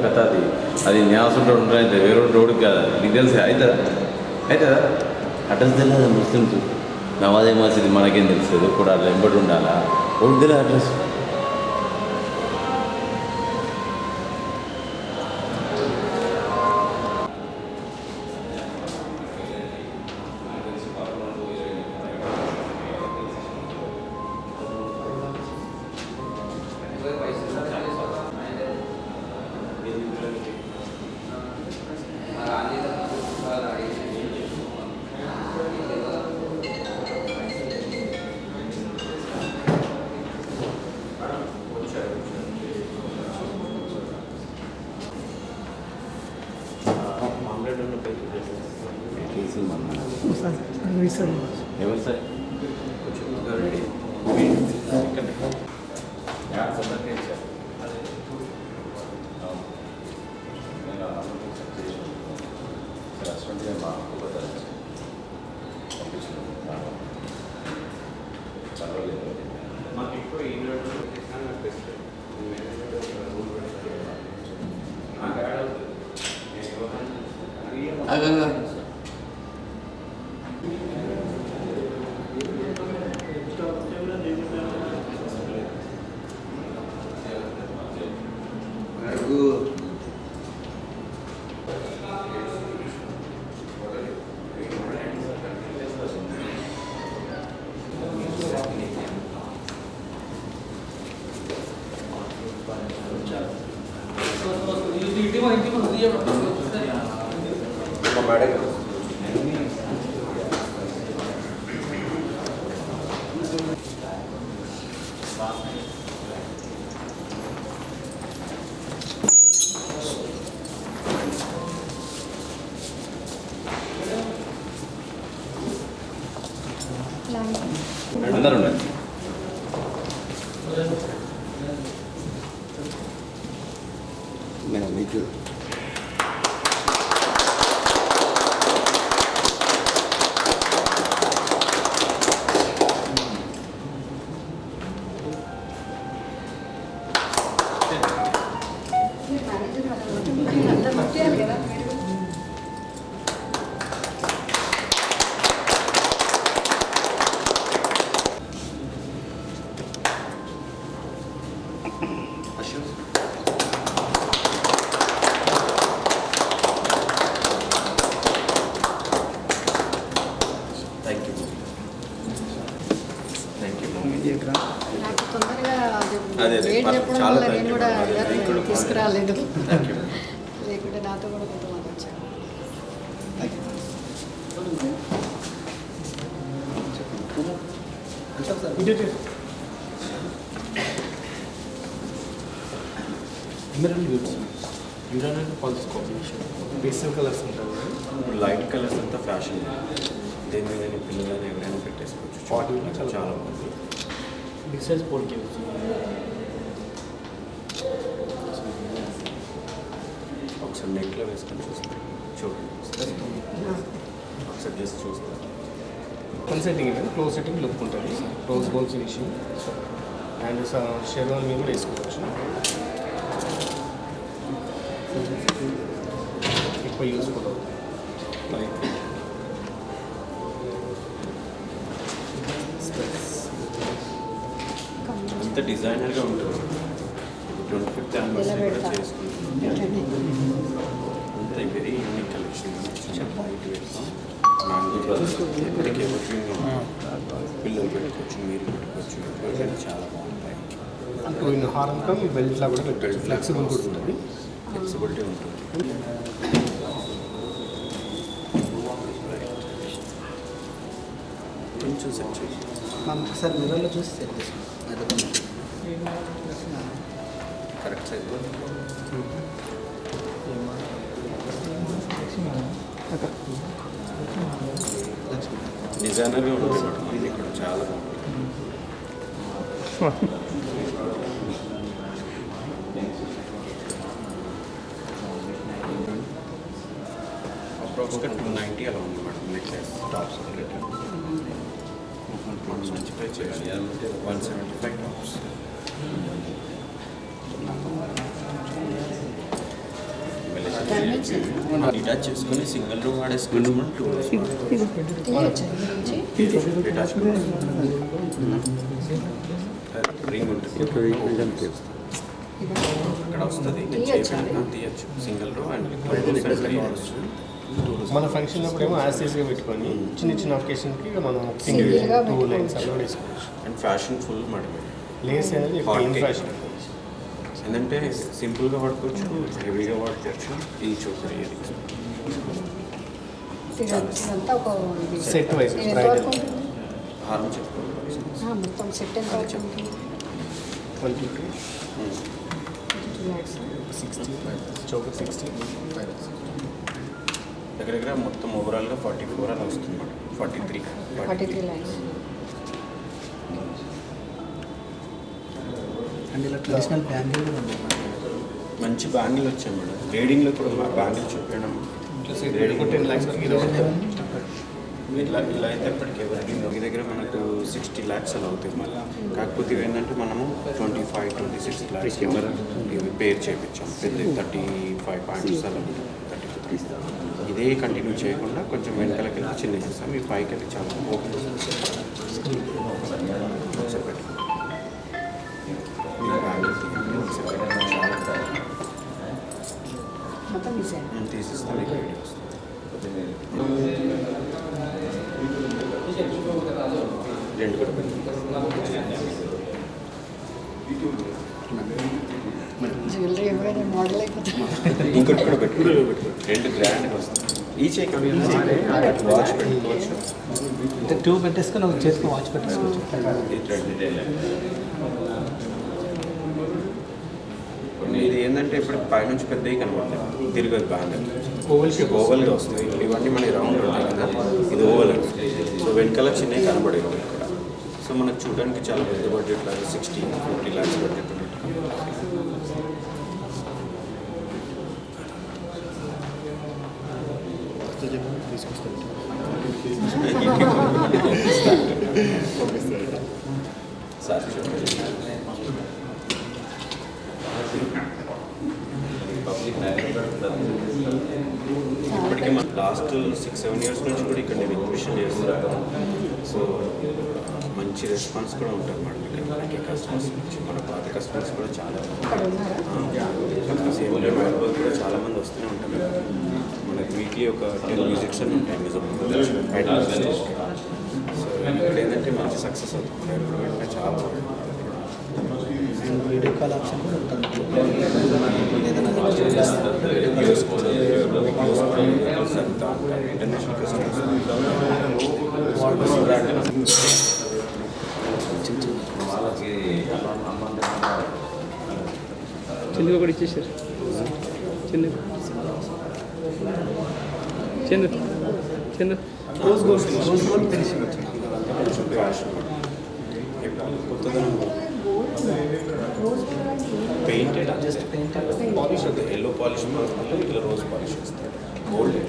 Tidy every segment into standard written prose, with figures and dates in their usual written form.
కథ అది న్యాసం రోడ్ అయితే వేరే రోడ్డు కాదు నీకు తెలిసి అవుతుందా అవుతుందా అడ్రస్ తెలియదు ముస్లిమ్స్ నవాజే మసీద్ మనకేం తెలుస్తుంది కూడా అట్లా వెంబడి ఉండాలా వద్దులే అడ్రస్ ఎవరు సార్ అందరూ ఉండండి మీకు తీసుకురాలేదు లేకుంటే నాతో కూడా కొంతమంది వచ్చారు. పల్స్ కాంబినేషన్ పేస్టల్ కలర్స్ ఉంటాయి. ఇప్పుడు లైట్ కలర్స్ అంతా ఫ్యాషన్. దేని మీద పిల్లలని ఎవరైనా పెట్టేసుకోవచ్చు. ఫార్టీ చాలా బాగుంది. బిగ్ సైజ్ 4K ఒకసారి నెట్లో వేసుకొని చూస్తాను. చూడండి ఒకసారి జస్ట్ చూస్తాను. ఫుల్ సెట్టింగ్ ఇవ్వండి. క్లోజ్ సెట్టింగ్ లుక్ ఉంటుంది. క్లోజ్ గోల్ ఫినిషింగ్ అండ్ షెర్వాన్ మీద కూడా వేసుకోవచ్చు. ఎక్కువ యూస్ఫుల్ అవుతుంది. అంత డిజైనర్గా ఉంటుంది. 25th యానివర్సరీ కూడా చేసుకుంటుంది. అంత very unique collection. Light weight ఎప్పటికీ పిల్లలు పెట్టుకోవచ్చు, మీరు పెట్టుకోవచ్చు. చాలా బాగుంటాయి. హారం కమ్ బెల్ట్లా కూడా పెట్టచ్చు. ఫ్లెక్సిబుల్ కూడా ఉంటుంది. ఫ్లెక్సిబిలిటీ ఉంటుంది. కొంచెం సెట్ చేసి సార్ మిర్రర్లో చూసి సెట్ చేసుకుంటాం. కరెక్ట్ సైజ్ డిజైనర్గా ఉంటుంది. మనకి ఇక్కడ చాలా బాగుంటుంది. అప్రాక్స్గా 290 అలా ఉంది మేడం. నెక్లెస్ టాప్స్ మంచి పే చేయాలి. 175 టాప్స్. డిటాచ్ చేసుకుని సింగిల్ రూమ్ వాడేసుకుని టూ తీయొచ్చా ఇందు నుంచి డిటాచ్ రింగ్ ఉంటుంది ఇక్కడ వస్తుంది తీయచ్చు సింగిల్ రూమ్ అండ్ మన ఫంక్షన్ అప్పుడు ఏమో యాసిస్గా పెట్టుకొని చిన్న చిన్న ఒకేషన్కి మనం Single గా టూ పెట్టుకోవచ్చు. లైన్స్ అలా వేసుకోవచ్చు. And fashion full madam lace అనేది Hot మెయిన్ cake. ఫ్యాషన్. ఏంటంటే సింపుల్గా వాడుకోవచ్చు హెవీగా వాడుకోవచ్చు ఈ చూసారు ఇది ఇదంతా ఒక ఇది. Set wise, ఇది bridal. ఎంతవరకు ఉంటుంది? హారం చెప్పుకోవాలి మొత్తం సెట్ ఎంత వరకు ఉంటుంది 22, 2 lakhs. 60, చౌక 60. దగ్గర దగ్గర మొత్తం ఓవరాల్గా 44 అని వస్తుంది మేడం 43 43 lakhs. అండ్ ఇలా ట్రెడిషనల్ బ్యాంగిల్ కూడా ఉంది మంచి బ్యాంగిల్ వచ్చాయి మేడం గ్రేడింగ్లో కూడా మా బ్యాంగిల్ చూపించడం రేట్ కూడా 10 lakhs వరకు ఇది అవుతుంది. ఇలా అయితే ఎప్పటికీ ఎవరికి మీ దగ్గర మనకు 60 lakhs అలా అవుతాయి మళ్ళీ కాకపోతే ఇవి ఏంటంటే మనము 25-26 lakhs ఇవి పేర్ చేయించాం పెద్ద 35 పాయింట్స్ అలా 33 ఇదే కంటిన్యూ చేయకుండా కొంచెం వెనకాలకి వెళ్ళి చిన్న చేస్తాం ఈ పైకి వెళ్ళి చాలా ఓపెన్ చెప్పండి మొత్తం డిజైన్ తీసిస్తాం మీకు వీడియో రెండు కూడా జ్యువెలరీ ఎవరైనా మోడల్ అయిపోతుంది. ఇంకోటి కూడా పెట్టుకోవాలి రెండు గ్రాండ్గా వస్తుంది ఈ చెక్ వాచ్ పెట్టుకోవచ్చు అంటే టూ పెట్టేసుకొని ఒక చేతికి వాచ్ పెట్టేసుకోవచ్చు. ఇది ఏంటంటే ఇప్పుడు పైనుంచి పెద్దవి కనబడతాయి తిరగదు బాగా ఓవల్ షేప్ ఓవల్గా వస్తుంది ఇవన్నీ మనకి రౌండ్ ఉంటాయి కదా ఇది ఓవల్ అండి సో వెనకాల చిన్నవి కనబడేవి ఇక్కడ సో మనకు చూడడానికి చాలా పెద్ద బడ్జెట్ లాగా 60-50 lakhs బడ్జెట్ సార్ ఇప్పటికీ మన లాస్ట్ 6-7 years నుంచి కూడా ఇక్కడ నేను ఎగ్జిబిషన్ చేస్తున్నాను సో మంచి రెస్పాన్స్ కూడా ఉంటుంది మేడం ఇక్కడ మనకి కస్టమర్స్ నుంచి మన పాత కస్టమర్స్ కూడా చాలా అక్కడ ఉన్నారా? సేమ్ హైదరాబాద్ కూడా చాలా మంది వస్తూనే ఉంటారు మనకి వీక్లీ ఒక 10 visits అని ఉంటాయి నిజాం సో ఇక్కడ ఏంటంటే మంచి సక్సెస్ అవుతుంది హైదరాబాద్ అంటే చాలా వీడియో కాల్ ఆప్షన్ కూడా ఉంటుంది. ఏదైనా వీడియోస్ కూడా జరుగుతూ ఉంటాయి ఇంటర్నేషనల్ కస్టమర్స్ చంద్ర కూడా ఇచ్చేసారు చంద్ర చంద్ర చంద్ర రోజ్ గోల్డ్ ఫినిషింగ్ కొత్తదనం పెయింటెడ్ జస్ట్ పెయింట్ పాలిష్ అంటే ఎల్లో పాలిష్ మాత్రం ఇట్లా రోజ్ పాలిష్ వస్తుంది గోల్డ్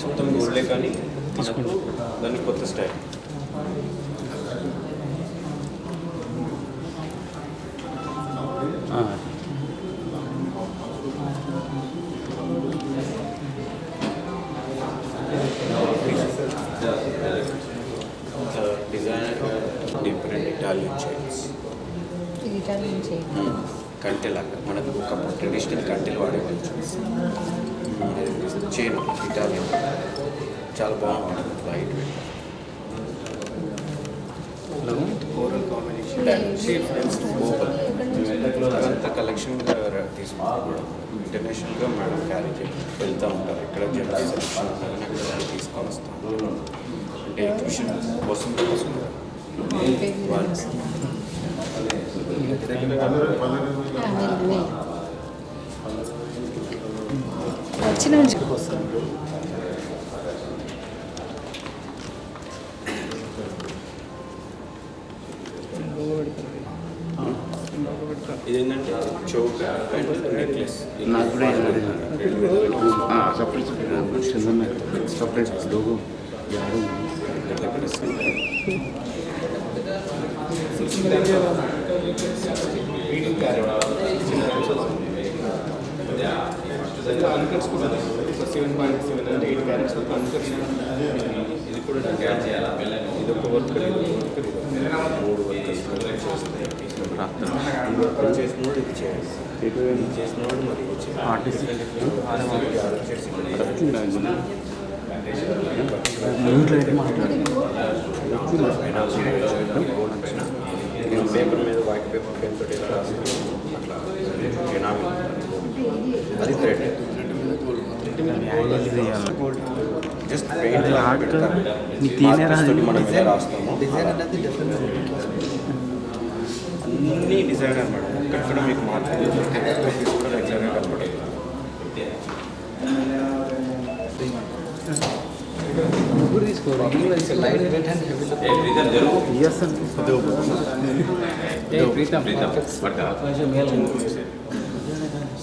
మొత్తం గోల్డే కానీ మనకు దాన్ని కొత్త style design different Italian chains ఇది ఇటాలియన్ చైన్. కంటెలాగా మనకు ఒకప్పుడు ట్రెడిషనల్ కంటెలు వాడేవాళ్ళు చైన్ ఇటాలియన్ చాలా బాగుంటుంది లైట్ ఓవరాల్ కాంబినేషన్ అదంతా కలెక్షన్ తీసుకుంటాం ఇంటర్నేషనల్గా మేడం క్యారీ వెళ్తూ ఉంటారు ఇక్కడ జనరల్ సెలెక్షన్ ఉంటుందని అక్కడ తీసుకొని వస్తాం అంటే ఎగ్జిబిషన్ కోసం వచ్చిన నుంచి ఇదేంటంటే చౌక్ అండ్ నెక్లెస్ నాకు కూడా సపరేట్ సపరేట్ లోగో మీటింగ్ అన్కట్స్ కూడా 7.7 అంటే 8 క్యారెట్స్ వరకు అన్కట్స్. ఇది కూడా క్యాచ్ చేయాలి. ఇది ఒక వర్కర్, ఇది ఒక వర్కర్, ఇది 3 వర్కర్స్ చేసినోడు ఇది చేయాలి, ఇది చేసినోడు మరి ఇది చేయాలి. ఆర్టిస్ట్ పేపర్ మీద వైట్ పేపర్ పెన్ తోటి ఇలా రాసి అట్లా ఎనామిల్ అది థ్రెడ్ జస్ట్ పెయింట్ మనం ఇలా రాస్తాము. డిజైన్ అనేది డిఫరెంట్ అన్ని డిజైనర్ మేడం, ఇక్కడ మీకు మార్కెట్ కూడా రెగ్యులర్గా కనపడదు. లైట్ వెయిట్ అండ్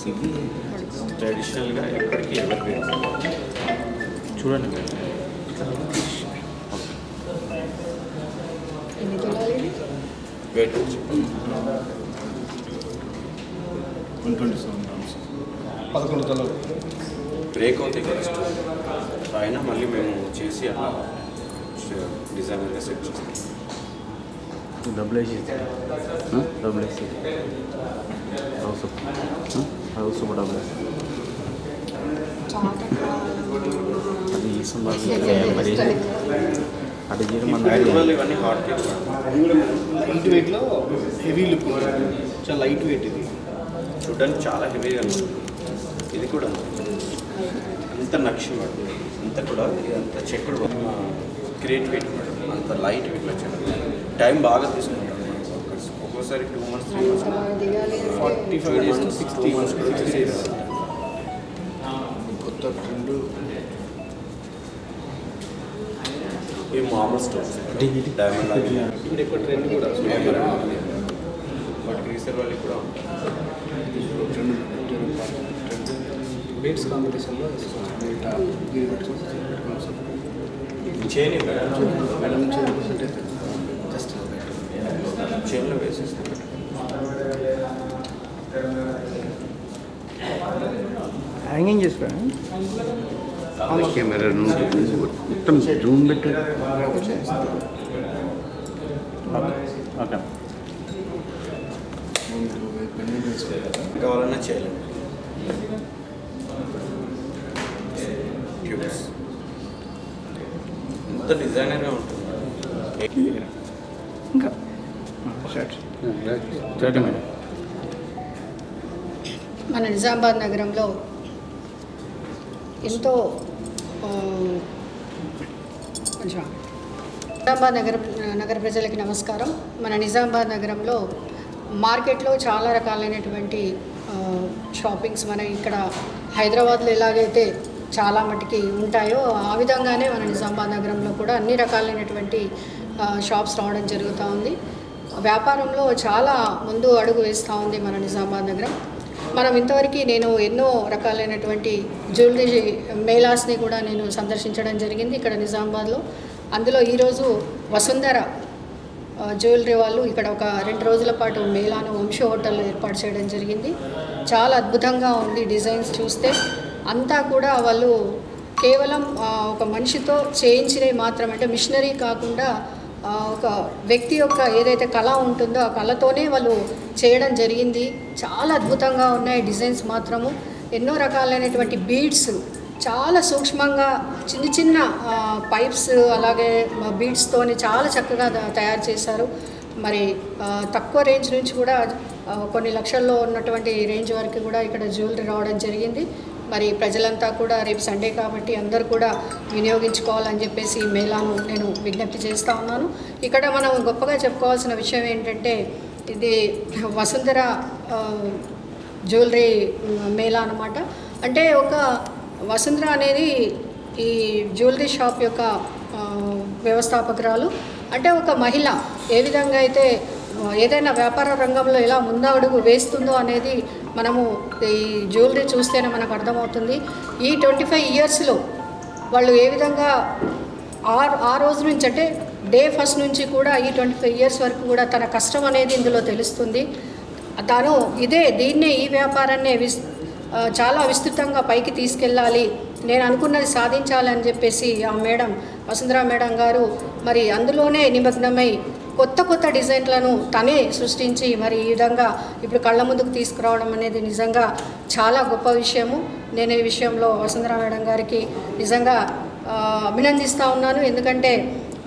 హెవీ ట్రెడిషనల్గా ఎక్కడికి ఎవరు చూడండి ఎన్ని తులాలు ఇది? వెయిట్ 11 తలలు బ్రేక్ అవుతాయి కదా స్టోన్, అయినా మళ్ళీ మేము చేసి అలా డిజైనర్గా సెట్ చేస్తాం. డబ్బులు వేసి డబ్బులు వేసి హౌస్ హౌస్ డబ్బులు వేసి అది ఇస్తుంది మరి అది చేయడం మన హైదరాబాద్లో ఇవన్నీ హార్డ్ కేక్ లైట్ వెయిట్లో హెవీ లుక్ ఉంటుంది. చాలా లైట్ వెయిట్ ఇది. చూడడానికి చాలా హెవీగా ఉంటుంది. ఇది కూడా అంత నక్షి మేడం, అంతా కూడా ఇదంతా చెక్కుడు క్రియేట్ వెయిట్ మేడం, అంత లైట్ వెయిట్లో చేయడం టైం బాగా తీసుకుంటాం మేడం. ఒక్కోసారి 2 months 3 months బాగా దిగాలి అంటే 45 days to 60 months కూడా చేసేది. కొత్త ట్రెండ్ ఈ మామూలు స్టోన్స్ డైమండ్ లాగా ఇప్పుడు ఎక్కువ ట్రెండ్ కూడా వాటికి రీసెల్ వాళ్ళు కూడా బీట్స్ కాంపిటీషన్లో చేయని మేడం జస్ట్ చైన్లో వేసేస్తాం. హ్యాంగింగ్ చేసుకోండి. కెమెరా మొత్తం జూమ్ పెట్టి ఓకే కావాలన్నా చేయలేము. ట్యూబ్స్ ఎంత డిజైనర్గా ఉంటుంది. ఇంకా స్టార్ట్ మేడం. మన నిజామాబాద్ నగరంలో ఎంతో కొంచెం నిజామాబాద్ నగర ప్రజలకి నమస్కారం. మన నిజామాబాద్ నగరంలో మార్కెట్లో చాలా రకాలైనటువంటి షాపింగ్స్ మన ఇక్కడ హైదరాబాద్లో ఎలాగైతే చాలా మటుకి ఉంటాయో ఆ విధంగానే మన నిజామాబాద్ నగరంలో కూడా అన్ని రకాలైనటువంటి షాప్స్ రావడం జరుగుతూ ఉంది. వ్యాపారంలో చాలా ముందు అడుగు వేస్తూ ఉంది మన నిజామాబాద్ నగరం. మనం ఇంతవరకు నేను ఎన్నో రకాలైనటువంటి జ్యువెలరీ మేళాస్ని కూడా నేను సందర్శించడం జరిగింది ఇక్కడ నిజామాబాద్లో. అందులో ఈరోజు వసుంధర జ్యువెలరీ వాళ్ళు ఇక్కడ ఒక 2 రోజుల పాటు మేళాను వంశీ హోటల్లో ఏర్పాటు చేయడం జరిగింది. చాలా అద్భుతంగా ఉంది డిజైన్స్ చూస్తే. అంతా కూడా వాళ్ళు కేవలం ఒక మనిషితో చేయించినవి మాత్రమే, అంటే మిషనరీ కాకుండా ఒక వ్యక్తి యొక్క ఏదైతే కళ ఉంటుందో ఆ కళతోనే వాళ్ళు చేయడం జరిగింది. చాలా అద్భుతంగా ఉన్నాయి డిజైన్స్ మాత్రము. ఎన్నో రకాలైనటువంటి బీడ్స్ చాలా సూక్ష్మంగా చిన్న చిన్న పైప్స్ అలాగే బీడ్స్తోని చాలా చక్కగా తయారు చేశారు. మరి తక్కువ రేంజ్ నుంచి కూడా కొన్ని లక్షల్లో ఉన్నటువంటి రేంజ్ వరకు కూడా ఇక్కడ జ్యువెలరీ రావడం జరిగింది. మరి ప్రజలంతా కూడా రేపు సండే కాబట్టి అందరూ కూడా వినియోగించుకోవాలని చెప్పేసి ఈ మేళాను నేను విజ్ఞప్తి చేస్తూ ఉన్నాను. ఇక్కడ మనం గొప్పగా చెప్పుకోవాల్సిన విషయం ఏంటంటే ఇది వసుంధర జ్యువెలరీ మేళా అన్నమాట. అంటే ఒక వసుంధర అనేది ఈ జ్యువెలరీ షాప్ యొక్క వ్యవస్థాపకురాలు. అంటే ఒక మహిళ ఏ విధంగా అయితే ఏదైనా వ్యాపార రంగంలో ఎలా ముందడుగు వేస్తుందో అనేది మనము ఈ జ్యువెలరీ చూస్తేనే మనకు అర్థమవుతుంది. ఈ 25 ఇయర్స్లో వాళ్ళు ఏ విధంగా ఆ రోజు నుంచి అంటే డే ఫస్ట్ నుంచి కూడా ఈ 25 ఇయర్స్ వరకు కూడా తన కష్టం అనేది ఇందులో తెలుస్తుంది. తాను దీన్నే ఈ వ్యాపారాన్నే చాలా విస్తృతంగా పైకి తీసుకెళ్ళాలి, నేను అనుకున్నది సాధించాలని చెప్పేసి ఆ మేడం వసుంధరా మేడం గారు మరి అందులోనే నిమగ్నమై కొత్త డిజైన్లను తనే సృష్టించి మరి ఈ విధంగా ఇప్పుడు కళ్ళ ముందుకు తీసుకురావడం అనేది నిజంగా చాలా గొప్ప విషయము. నేను ఈ విషయంలో వసుంధరా మేడం గారికి నిజంగా అభినందిస్తూ ఉన్నాను. ఎందుకంటే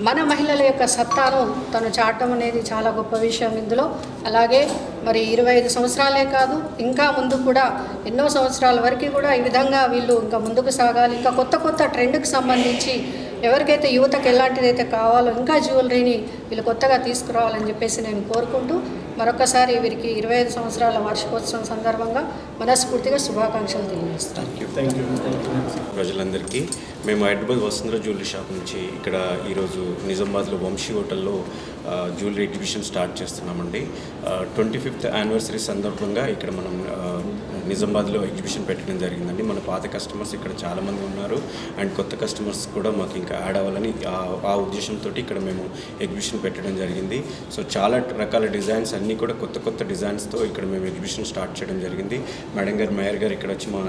మన మహిళల యొక్క సత్తాను తను చాటం అనేది చాలా గొప్ప విషయం ఇందులో. అలాగే మరి 25 సంవత్సరాలే కాదు, ఇంకా ముందు కూడా ఎన్నో సంవత్సరాల వరకు కూడా ఈ విధంగా వీళ్ళు ఇంకా ముందుకు సాగాలి. ఇంకా కొత్త ట్రెండ్కి సంబంధించి ఎవరికైతే యువతకు ఎలాంటిదైతే కావాలో ఇంకా జ్యువెలరీని వీళ్ళు కొత్తగా తీసుకురావాలని చెప్పేసి నేను కోరుకుంటూ మరొకసారి వీరికి 25 సంవత్సరాల వార్షికోత్సవం సందర్భంగా మనస్ఫూర్తిగా శుభాకాంక్షలు తెలియజేస్తాను. ప్రజలందరికీ మేము హైదరాబాద్ వసుంధర జ్యువెలరీ షాప్ నుంచి ఇక్కడ ఈరోజు నిజామాబాద్లో వంశీ హోటల్లో జ్యువెలరీ ఎగ్జిబిషన్ స్టార్ట్ చేస్తున్నామండి. 25th యానివర్సరీ సందర్భంగా ఇక్కడ మనం నిజామాబాద్లో ఎగ్జిబిషన్ పెట్టడం జరిగిందండి. మన పాత కస్టమర్స్ ఇక్కడ చాలామంది ఉన్నారు అండ్ కొత్త కస్టమర్స్ కూడా మాకు ఇంకా యాడ్ అవ్వాలని ఆ ఉద్దేశంతో ఇక్కడ మేము ఎగ్జిబిషన్ పెట్టడం జరిగింది. సో చాలా రకాల డిజైన్స్ అన్నీ కూడా కొత్త డిజైన్స్తో ఇక్కడ మేము ఎగ్జిబిషన్ స్టార్ట్ చేయడం జరిగింది. మేడం గారు మేయర్ గారు ఇక్కడ వచ్చి మా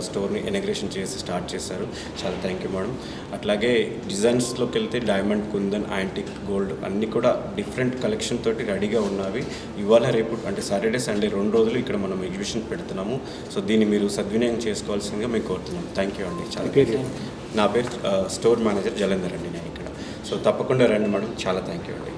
స్టోర్ని ఇనాగ్రేషన్ చేసి స్టార్ట్ చేశారు. చాలా థ్యాంక్ యూ మేడం. అట్లాగే డిజైన్స్లోకి వెళ్తే డైమండ్, కుందన్, యాంటిక్, గోల్డ్ అన్నీ కూడా డిఫరెంట్ కలెక్షన్ తోటి రెడీగా ఉన్నవి. ఇవాళ రేపు అంటే సాటర్డే సండే 2 రోజులు ఇక్కడ మనం ఎగ్జిబిషన్ పెడుతున్నాము. సో దీన్ని మీరు సద్వినియోగం చేసుకోవాల్సిందిగా మేము కోరుతున్నాం. థ్యాంక్ యూ అండి. చాలా నా పేరు స్టోర్ మేనేజర్ జలంధర్ అండి నేను ఇక్కడ. సో తప్పకుండా రండి మేడం. చాలా థ్యాంక్ యూ అండి.